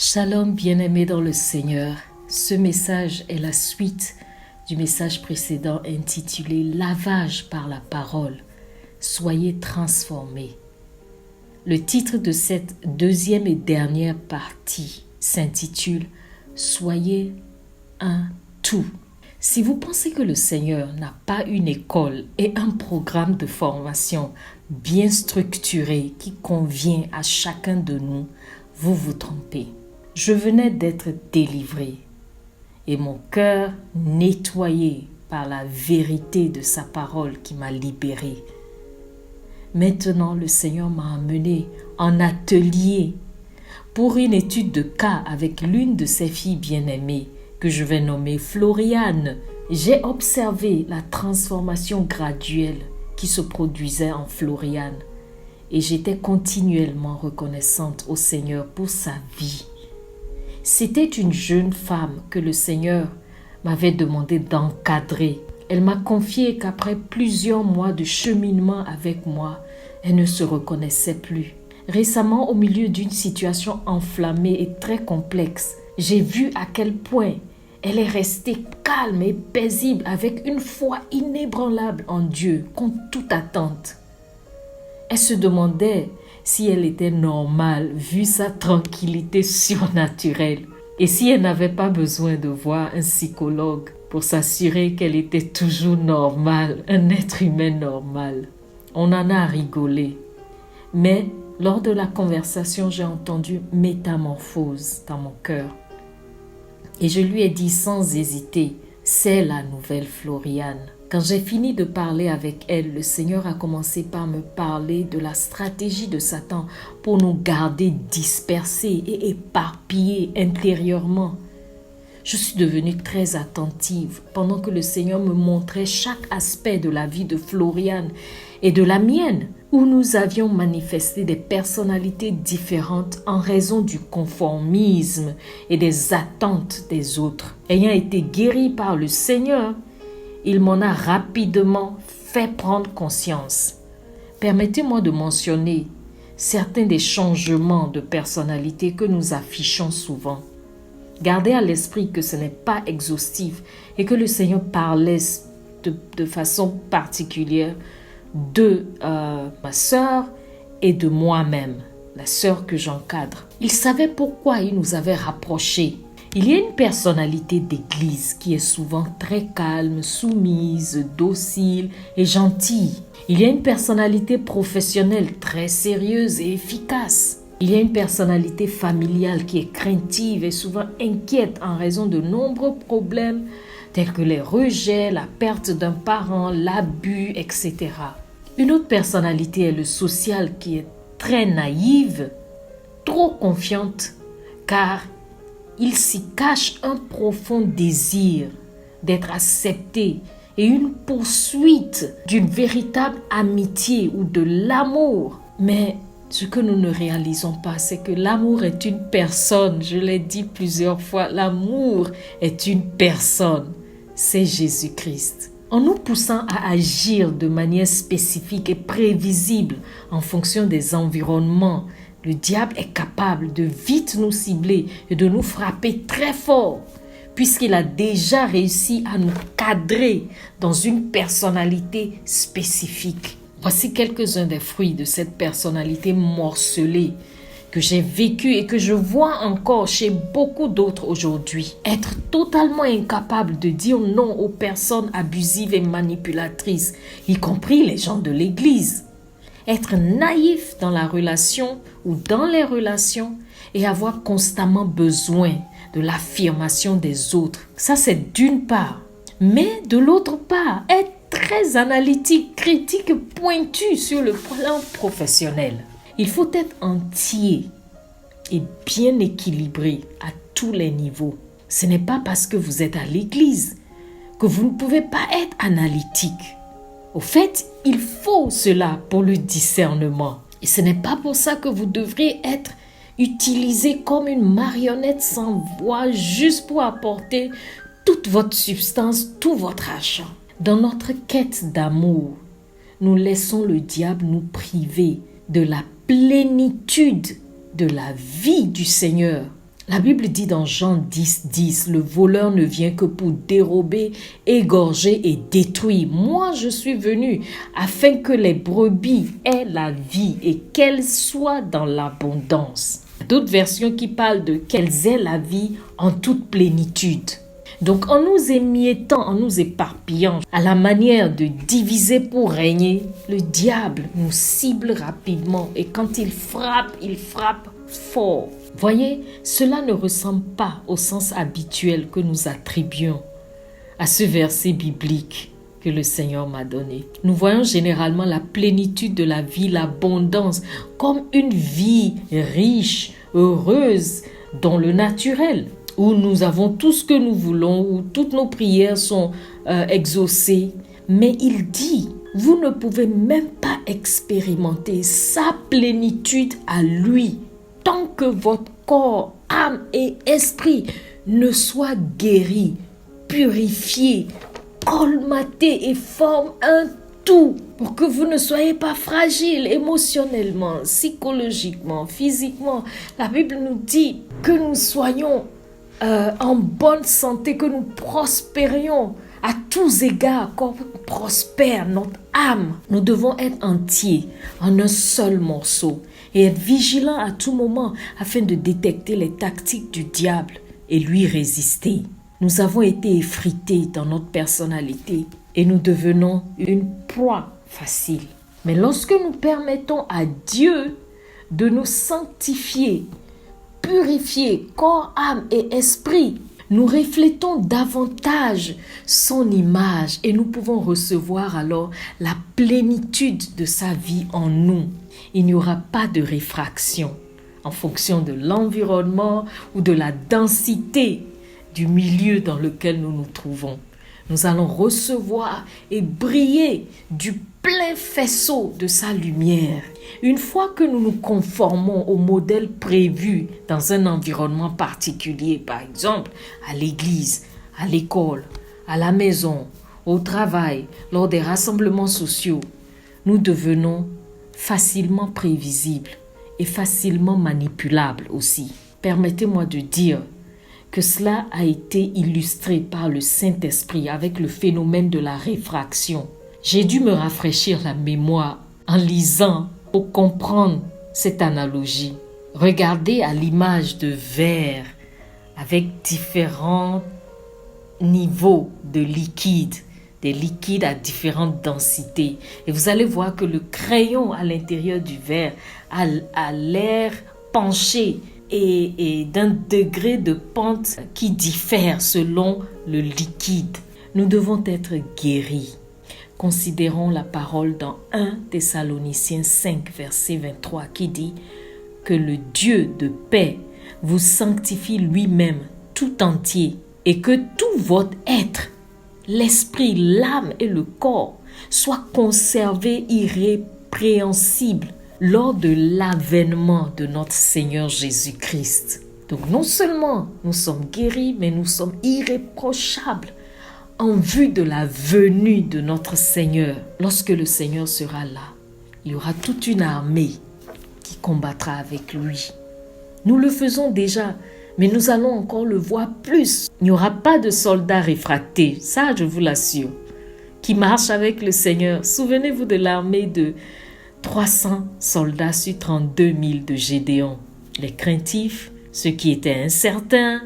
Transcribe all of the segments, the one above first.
Shalom bien-aimés dans le Seigneur. Ce message est la suite du message précédent intitulé « Lavage par la parole, soyez transformés ». Le titre de cette deuxième et dernière partie s'intitule « Soyez un tout ». Si vous pensez que le Seigneur n'a pas une école et un programme de formation bien structuré qui convient à chacun de nous, vous vous trompez. Je venais d'être délivré et mon cœur nettoyé par la vérité de sa parole qui m'a libéré. Maintenant, le Seigneur m'a amené en atelier pour une étude de cas avec l'une de ses filles bien-aimées que je vais nommer Floriane. J'ai observé la transformation graduelle qui se produisait en Floriane et j'étais continuellement reconnaissante au Seigneur pour sa vie. C'était une jeune femme que le Seigneur m'avait demandé d'encadrer. Elle m'a confié qu'après plusieurs mois de cheminement avec moi, elle ne se reconnaissait plus. Récemment, au milieu d'une situation enflammée et très complexe, j'ai vu à quel point elle est restée calme et paisible avec une foi inébranlable en Dieu, contre toute attente. Elle se demandait si elle était normale vu sa tranquillité surnaturelle et si elle n'avait pas besoin de voir un psychologue pour s'assurer qu'elle était toujours normale, un être humain normal. On en a rigolé. Mais lors de la conversation, j'ai entendu métamorphose dans mon cœur. Et je lui ai dit sans hésiter, c'est la nouvelle Floriane. Quand j'ai fini de parler avec elle, le Seigneur a commencé par me parler de la stratégie de Satan pour nous garder dispersés et éparpillés intérieurement. Je suis devenue très attentive pendant que le Seigneur me montrait chaque aspect de la vie de Floriane et de la mienne, où nous avions manifesté des personnalités différentes en raison du conformisme et des attentes des autres. Ayant été guérie par le Seigneur, il m'en a rapidement fait prendre conscience. Permettez-moi de mentionner certains des changements de personnalité que nous affichons souvent. Gardez à l'esprit que ce n'est pas exhaustif et que le Seigneur parlait de façon particulière de ma sœur et de moi-même, la sœur que j'encadre. Il savait pourquoi il nous avait rapprochés. Il y a une personnalité d'église qui est souvent très calme, soumise, docile et gentille. Il y a une personnalité professionnelle très sérieuse et efficace. Il y a une personnalité familiale qui est craintive et souvent inquiète en raison de nombreux problèmes tels que les rejets, la perte d'un parent, l'abus, etc. Une autre personnalité est le social qui est très naïve, trop confiante, car il s'y cache un profond désir d'être accepté et une poursuite d'une véritable amitié ou de l'amour. Mais ce que nous ne réalisons pas, c'est que l'amour est une personne. Je l'ai dit plusieurs fois, l'amour est une personne. C'est Jésus-Christ. En nous poussant à agir de manière spécifique et prévisible en fonction des environnements, le diable est capable de vite nous cibler et de nous frapper très fort, puisqu'il a déjà réussi à nous cadrer dans une personnalité spécifique. Voici quelques-uns des fruits de cette personnalité morcelée que j'ai vécue et que je vois encore chez beaucoup d'autres aujourd'hui. Être totalement incapable de dire non aux personnes abusives et manipulatrices, y compris les gens de l'église. Être naïf dans la relation ou dans les relations et avoir constamment besoin de l'affirmation des autres. Ça, c'est d'une part. Mais de l'autre part, être très analytique, critique, pointu sur le plan professionnel. Il faut être entier et bien équilibré à tous les niveaux. Ce n'est pas parce que vous êtes à l'église que vous ne pouvez pas être analytique. Au fait, il faut cela pour le discernement. Et ce n'est pas pour ça que vous devrez être utilisé comme une marionnette sans voix juste pour apporter toute votre substance, tout votre argent. Dans notre quête d'amour, nous laissons le diable nous priver de la plénitude de la vie du Seigneur La Bible dit dans Jean 10, le voleur ne vient que pour dérober, égorger et détruire. Moi, je suis venu afin que les brebis aient la vie et qu'elles soient dans l'abondance. D'autres versions qui parlent de qu'elles aient la vie en toute plénitude. Donc, en nous émiettant, en nous éparpillant, à la manière de diviser pour régner, le diable nous cible rapidement et quand il frappe fort. Voyez, cela ne ressemble pas au sens habituel que nous attribuons à ce verset biblique que le Seigneur m'a donné. Nous voyons généralement la plénitude de la vie, l'abondance, comme une vie riche, heureuse dans le naturel, où nous avons tout ce que nous voulons, où toutes nos prières sont exaucées. Mais il dit, vous ne pouvez même pas expérimenter sa plénitude à lui, tant que votre corps, âme et esprit ne soient guéris, purifiés, colmatés et forment un tout, pour que vous ne soyez pas fragile émotionnellement, psychologiquement, physiquement. La Bible nous dit que nous soyons en bonne santé, que nous prospérions à tous égards, qu'on prospère notre âme. Nous devons être entiers en un seul morceau et être vigilants à tout moment afin de détecter les tactiques du diable et lui résister. Nous avons été effrités dans notre personnalité et nous devenons une proie facile. Mais lorsque nous permettons à Dieu de nous sanctifier, purifier corps, âme et esprit, nous reflétons davantage son image et nous pouvons recevoir alors la plénitude de sa vie en nous. Il n'y aura pas de réfraction en fonction de l'environnement ou de la densité du milieu dans lequel nous nous trouvons. Nous allons recevoir et briller du plein faisceau de sa lumière. Une fois que nous nous conformons au modèle prévu dans un environnement particulier, par exemple à l'église, à l'école, à la maison, au travail, lors des rassemblements sociaux, nous devenons facilement prévisibles et facilement manipulables aussi. Permettez-moi de dire que cela a été illustré par le Saint-Esprit avec le phénomène de la réfraction. J'ai dû me rafraîchir la mémoire en lisant pour comprendre cette analogie. Regardez à l'image de verre avec différents niveaux de liquide, des liquides à différentes densités. Et vous allez voir que le crayon à l'intérieur du verre a l'air penché et d'un degré de pente qui diffère selon le liquide. Nous devons être guéris. Considérons la parole dans 1 Thessaloniciens 5, verset 23 qui dit que le Dieu de paix vous sanctifie lui-même tout entier et que tout votre être, l'esprit, l'âme et le corps soient conservés irrépréhensibles lors de l'avènement de notre Seigneur Jésus-Christ. Donc non seulement nous sommes guéris, mais nous sommes irréprochables en vue de la venue de notre Seigneur. Lorsque le Seigneur sera là, il y aura toute une armée qui combattra avec lui. Nous le faisons déjà, mais nous allons encore le voir plus. Il n'y aura pas de soldats réfractés, ça je vous l'assure, qui marchent avec le Seigneur. Souvenez-vous de l'armée de 300 soldats sur 32 000 de Gédéon. Les craintifs, ceux qui étaient incertains,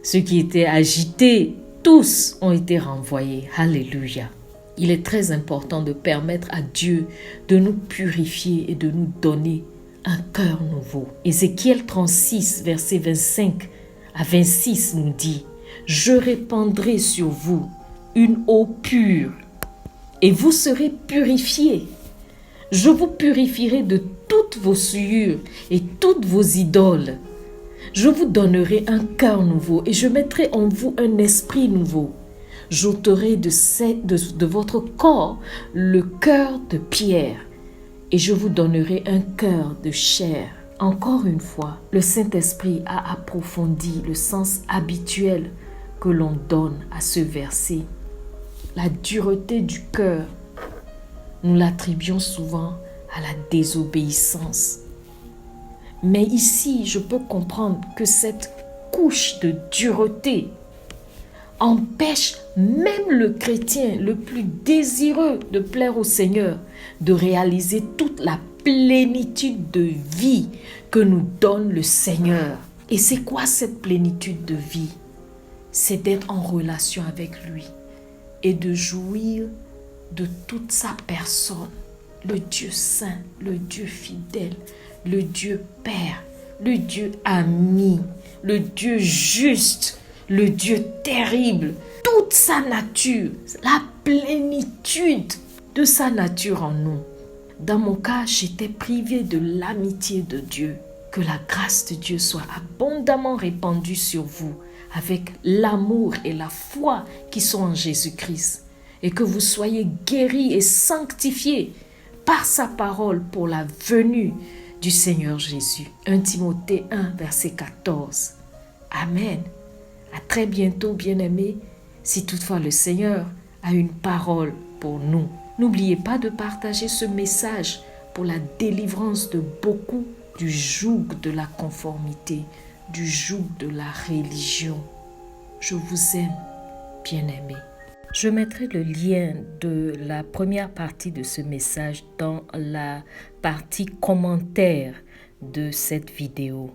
ceux qui étaient agités, tous ont été renvoyés. Alléluia. Il est très important de permettre à Dieu de nous purifier et de nous donner un cœur nouveau. Ézéchiel 36, verset 25 à 26 nous dit « Je répandrai sur vous une eau pure et vous serez purifiés. Je vous purifierai de toutes vos souillures et toutes vos idoles. Je vous donnerai un cœur nouveau et je mettrai en vous un esprit nouveau. J'ôterai de votre corps le cœur de pierre et je vous donnerai un cœur de chair. » Encore une fois, le Saint-Esprit a approfondi le sens habituel que l'on donne à ce verset. La dureté du cœur, nous l'attribuons souvent à la désobéissance. Mais ici, je peux comprendre que cette couche de dureté empêche même le chrétien le plus désireux de plaire au Seigneur de réaliser toute la plénitude de vie que nous donne le Seigneur. Et c'est quoi cette plénitude de vie? C'est d'être en relation avec lui et de jouir de toute sa personne, le Dieu saint, le Dieu fidèle, le Dieu Père, le Dieu ami, le Dieu juste, le Dieu terrible, toute sa nature, la plénitude de sa nature en nous. Dans mon cas, j'étais privée de l'amitié de Dieu. Que la grâce de Dieu soit abondamment répandue sur vous avec l'amour et la foi qui sont en Jésus-Christ et que vous soyez guéris et sanctifiés par sa parole pour la venue du Seigneur Jésus. 1 Timothée 1, verset 14. Amen. À très bientôt, bien-aimés, si toutefois le Seigneur a une parole pour nous. N'oubliez pas de partager ce message pour la délivrance de beaucoup du joug de la conformité, du joug de la religion. Je vous aime, bien-aimés. Je mettrai le lien de la première partie de ce message dans la partie commentaire de cette vidéo.